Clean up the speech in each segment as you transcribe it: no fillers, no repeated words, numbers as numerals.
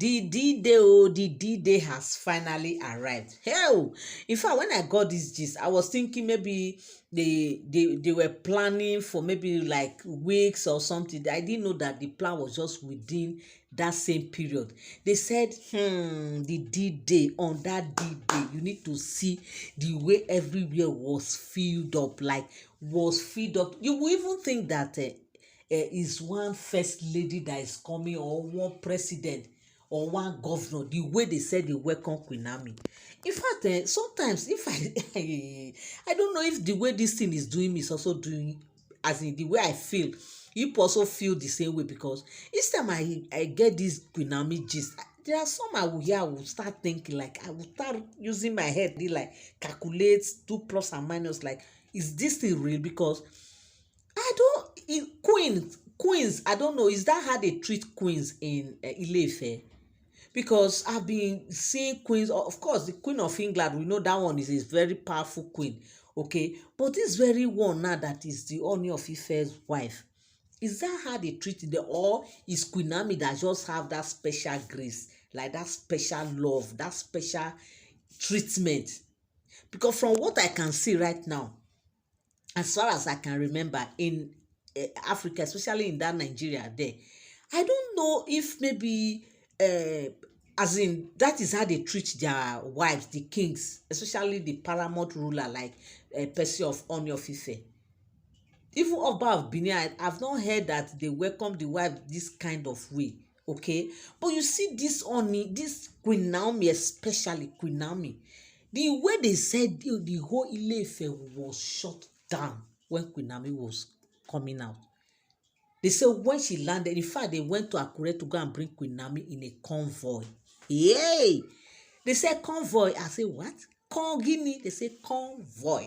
The D-Day, oh, the D-Day has finally arrived. Hell, in fact, when I got this gist, I was thinking maybe they were planning for maybe like weeks or something. I didn't know that the plan was just within that same period. They said, the D-Day, on that D-Day, you need to see the way everywhere was filled up, like was filled up. You will even think that is one first lady that is coming or one president or one governor, the way they said they welcome Queen Naomi. In fact, sometimes if I don't know if the way this thing is doing me is also doing, as in the way I feel, you also feel the same way, because each time I get this Queen Naomi gist, there are some I will hear, I will start thinking, like I will start using my head, they like calculate two plus and minus, like is this thing real? Because I don't, queens, I don't know, is that how they treat queens in IleIfe? Because I've been seeing queens, of course, the Queen of England, we know that one is a very powerful queen, okay? But this very one now that is the Ooni of Ife's wife, is that how they treat it? Or is Queen Naomi that just have that special grace, like that special love, that special treatment? Because from what I can see right now, as far as I can remember, in Africa, especially in that Nigeria there, I don't know if maybe as in that is how they treat their wives, the kings, especially the paramount ruler like Percy of Ooni of Ife. Even Oba of Benin, I've not heard that they welcome the wife this kind of way. Okay, but you see this Ooni, this Queen Naomi, especially Queen Naomi, the way they said the whole Ile-Ife was shut down when Queen Naomi was coming out. They say when she landed, in fact, they went to Akure to go and bring Queen Naomi in a convoy. Yay! They said convoy. I say what? Guinea. They say convoy.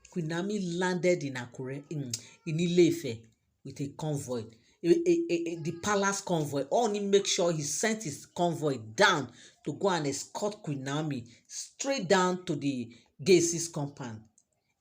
Queen Naomi landed in Akure, in Ile-Ife with a convoy. The palace convoy. Only make sure he sent his convoy down to go and escort Queen Naomi straight down to the Geisis compound.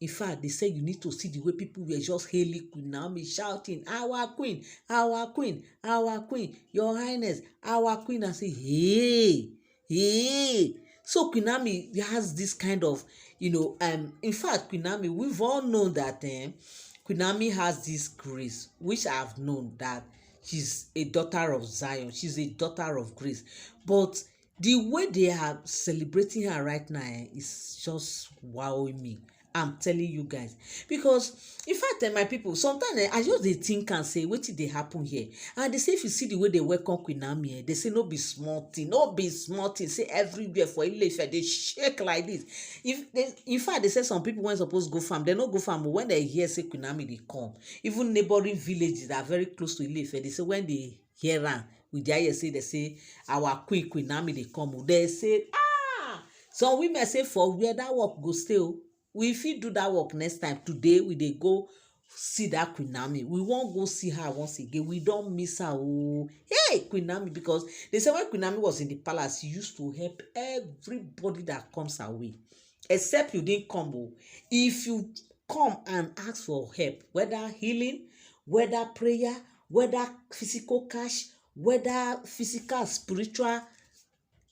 In fact, they say you need to see the way people were just hailing Queen Naomi, shouting, our queen, our queen, our queen, your highness, our queen. I say, hey, hey. So Queen Naomi has this kind of, in fact, Queen Naomi, we've all known that Queen Naomi has this grace, which I've known that she's a daughter of Zion. She's a daughter of grace. But the way they are celebrating her right now is just wowing me. I'm telling you guys, because in fact, my people, sometimes I just dey think and say wetin dey happen here, and they say if you see the way they welcome Queen Naomi, they say no be small thing, no be small thing. Say everywhere for Ile-Ife they shake like this. In fact, they say some people when suppose go farm, they no go farm, but when they hear say Queen Naomi dey come, even neighboring villages that are very close to Ile-Ife, they say when they hear am with their ear, say they say our Queen Naomi dey come, they say some women say for where that work go stay. We fit do that work next time. Today we dey go see that Queen Naomi. We wan go see her once again. We don miss her. Oh, hey, Queen Naomi, because they say when Queen Naomi was in the palace, she used to help everybody that comes her way, except you didn't come. Oh, if you come and ask for help, whether healing, whether prayer, whether physical cash, whether physical, spiritual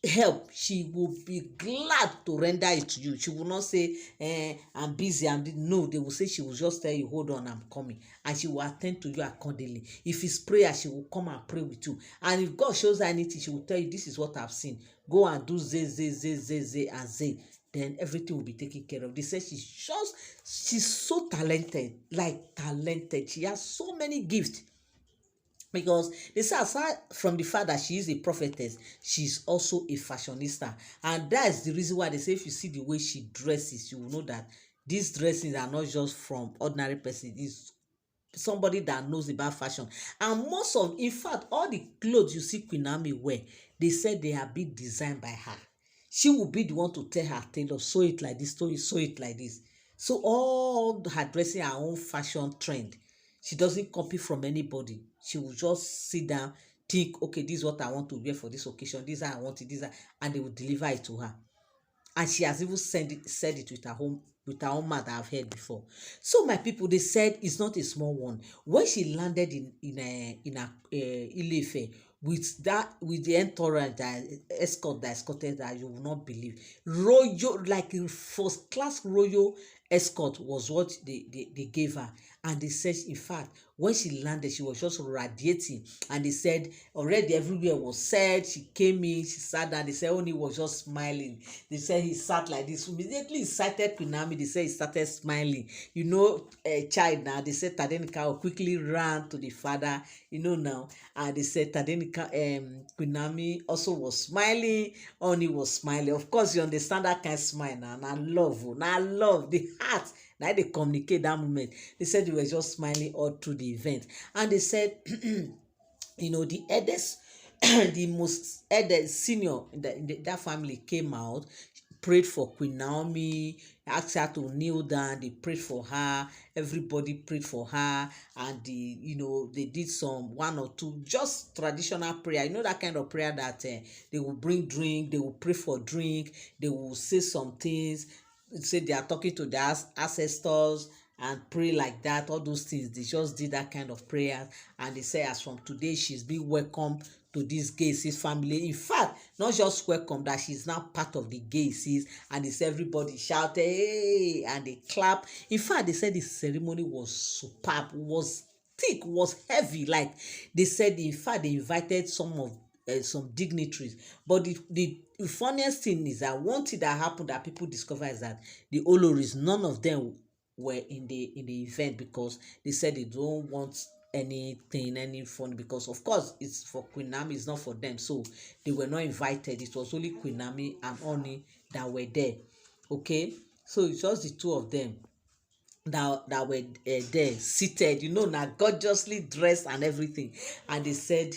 help, she will be glad to render it to you. She will not say I'm busy, no, they will say, she will just tell you, hold on, I'm coming, and she will attend to you accordingly. If it's prayer, she will come and pray with you, and if God shows her anything, she will tell you, this is what I've seen, go and do z, and z, then everything will be taken care of. They say she's so talented, like talented. She has so many gifts. Because they say aside from the fact that she is a prophetess, she's also a fashionista, and that's the reason why they say if you see the way she dresses, you will know that these dresses are not just from ordinary person. It's somebody that knows about fashion. And most of, in fact, all the clothes you see Queen Naomi wear, they said they have been designed by her. She will be the one to tell her tailor, sew it like this, sew it like this. So all her dressing, her own fashion trend. She doesn't copy from anybody. She will just sit down, think, okay, this is what I want to wear for this occasion, this is how I want it, and they will deliver it to her. And she has even said it with her own mouth, I've heard before. So my people, they said it's not a small one. When she landed in Ile-Ife, with the entourage that escort that escorted her, you will not believe. Royal, like a first class royal escort was what they gave her. And they said, in fact, when she landed, she was just radiating. And they said already everywhere was said. She came in, she sat down. They said only was just smiling. They said he sat like this. Immediately he sighted Queen Naomi. They said he started smiling. You know, a child now. They said Tadenika quickly ran to the father. You know now, and they said Tadenika, Queen Naomi also was smiling. Ooni was smiling. Of course, you understand that kind of smile now. Now love, now love the heart. Now they communicate that moment. They said they were just smiling all through the event, and they said, the eldest, the most eldest senior in that family came out, prayed for Queen Naomi, asked her to kneel down. They prayed for her. Everybody prayed for her, and they did some one or two just traditional prayer. You know that kind of prayer that they will bring drink, they will pray for drink, they will say some things, say they are talking to their ancestors and pray like that. All those things, they just did that kind of prayer. And they say as from today she's being welcomed to this Geisis family. In fact, not just welcome, that she's now part of the Geisis. And they say everybody shouted hey, and they clap. In fact, they said the ceremony was superb, was thick, was heavy. Like they said, in fact, they invited some dignitaries. But the funniest thing is that one thing that happened that people discover is that the Oloris, none of them were in the event, because they said they don't want any fun, because of course it's for Queen Naomi, it's not for them. So they were not invited. It was only Queen Naomi and Ooni that were there. Okay, so it's just the two of them that were there seated, now gorgeously dressed and everything. And they said,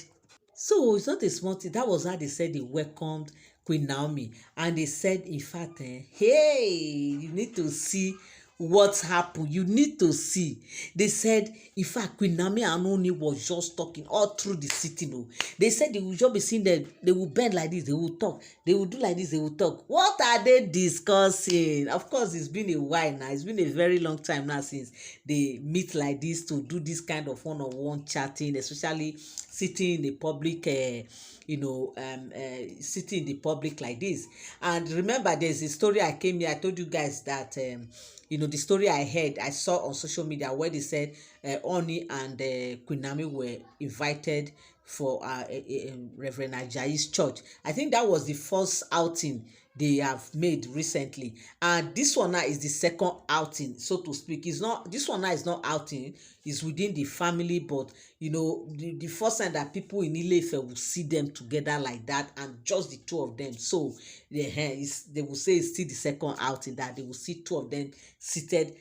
so it's not a small thing. That was how they said they welcomed Queen Naomi. And they said, in fact, hey, you need to see what's happened. You need to see. They said, in fact, Queen Naomi and Ooni was just talking all through the city. No, they said they will just be seeing them. They will bend like this. They will talk. They will do like this. They will talk. What are they discussing? Of course, it's been a while now. It's been a very long time now since they meet like this to do this kind of one-on-one chatting, especially sitting in the public, sitting in the public like this. And remember, there's a story I came here. I told you guys that, the story I saw on social media, where they said Ooni and Queen Naomi were invited for Reverend Ajayi's church. I think that was the first outing they have made recently, and this one now is the second outing, so to speak. It's not, this one now is not outing, it's within the family, but the first time that people in IleIfe will see them together like that, and just the two of them. So they will say it's still the second outing that they will see two of them seated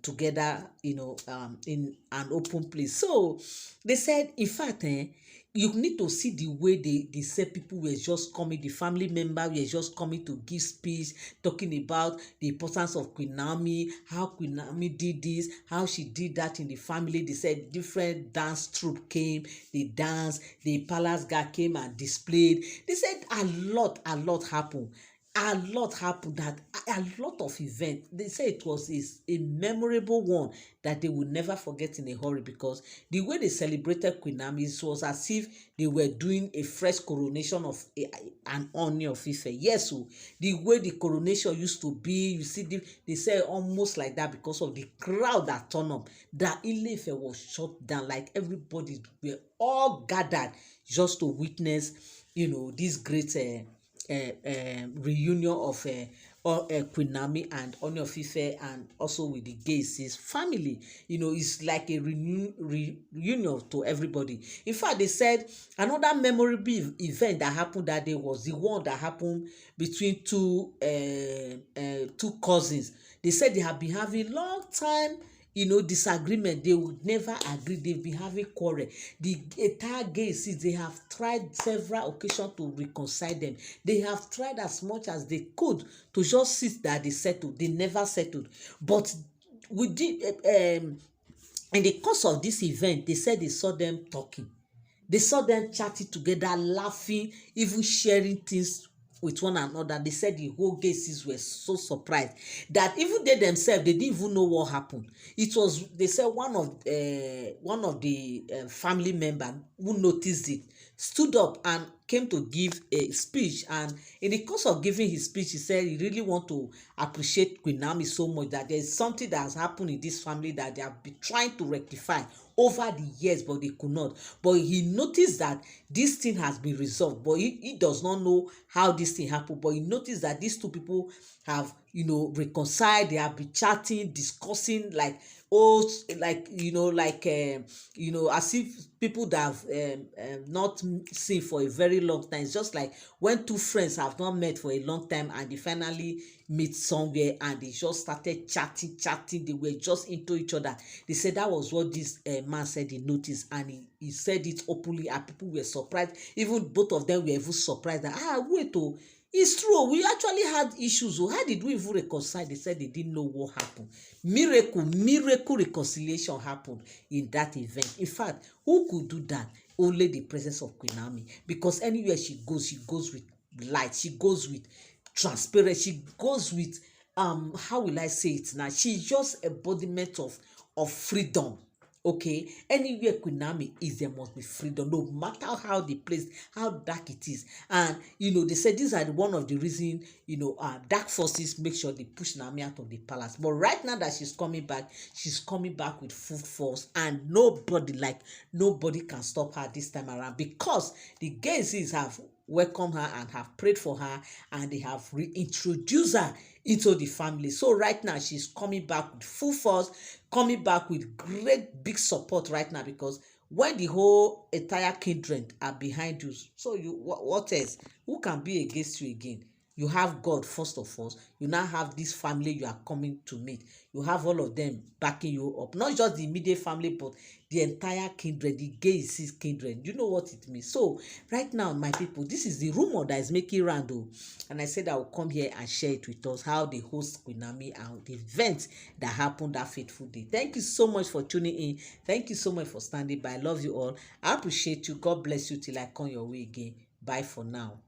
together, in an open place. So they said, in fact, you need to see the way they said people were just coming, the family member were just coming to give speech, talking about the importance of Queen Naomi, how Queen Naomi did this, how she did that in the family. They said different dance troupe came, they danced, the palace guy came and displayed. They said a lot happened. A lot happened, that a lot of events. They say it was a memorable one that they would never forget in a hurry, because the way they celebrated Queen Naomi, it was as if they were doing a fresh coronation of an Ooni of Ife. Yes, so the way the coronation used to be, you see, they say almost like that, because of the crowd that turned up, that IleIfe was shut down. Like everybody were all gathered just to witness, this great reunion of Queen Naomi and Ooni of Ife, and also with the Geisis family. It's like a reunion to everybody. In fact, they said another memorable event that happened that day was the one that happened between two cousins. They said they have been having long time disagreement. They would never agree. They've been having quarrel. The entire Geisis, they have tried several occasions to reconcile them. They have tried as much as they could to just see that they settled. They never settled. But in the course of this event, they said they saw them talking. They saw them chatting together, laughing, even sharing things with one another. They said the whole cases were so surprised that even they themselves, they didn't even know what happened. It was, they said, one of the family member who noticed it stood up and came to give a speech. And in the course of giving his speech, he said he really want to appreciate Queen Naomi so much, that there's something that has happened in this family that they have been trying to rectify over the years, but they could not. But he noticed that this thing has been resolved, but he does not know how this thing happened. But he noticed that these two people have, reconciled. They have been chatting, discussing, like, oh, like, as if people that have not seen for a very long time. It's just like when two friends have not met for a long time and they finally meet somewhere and they just started chatting. They were just into each other. They said that was what this man said he noticed, and he said it openly, and people were surprised. Even both of them were even surprised that, wait, oh, it's true, we actually had issues. Oh, how did we even reconcile? They said they didn't know what happened. Miracle reconciliation happened in that event. In fact, who could do that? Only the presence of Queen Naomi. Because anywhere she goes with light. She goes with transparent. She goes with how will I say it now? She's just embodiment of freedom. Okay, anywhere Queen Naomi is, there must be freedom, no matter how the place, how dark it is. And they said these are one of the reason, dark forces make sure they push Naomi out of the palace. But right now that she's coming back with full force, and nobody can stop her this time around, because the Geisis have welcomed her and have prayed for her, and they have reintroduced her into the family. So right now she's coming back with full force, coming back with great big support right now, because when the whole entire kindred are behind you, so what else? Who can be against you again? You have God first of all. You now have this family you are coming to meet. You have all of them backing you up. Not just the immediate family, but the entire kindred, the Geisis kindred. You know what it means. So right now, my people, this is the rumor that is making round. And I said I will come here and share it with us, how they host Queen Naomi and the event that happened that fateful day. Thank you so much for tuning in. Thank you so much for standing by. I love you all. I appreciate you. God bless you till I come your way again. Bye for now.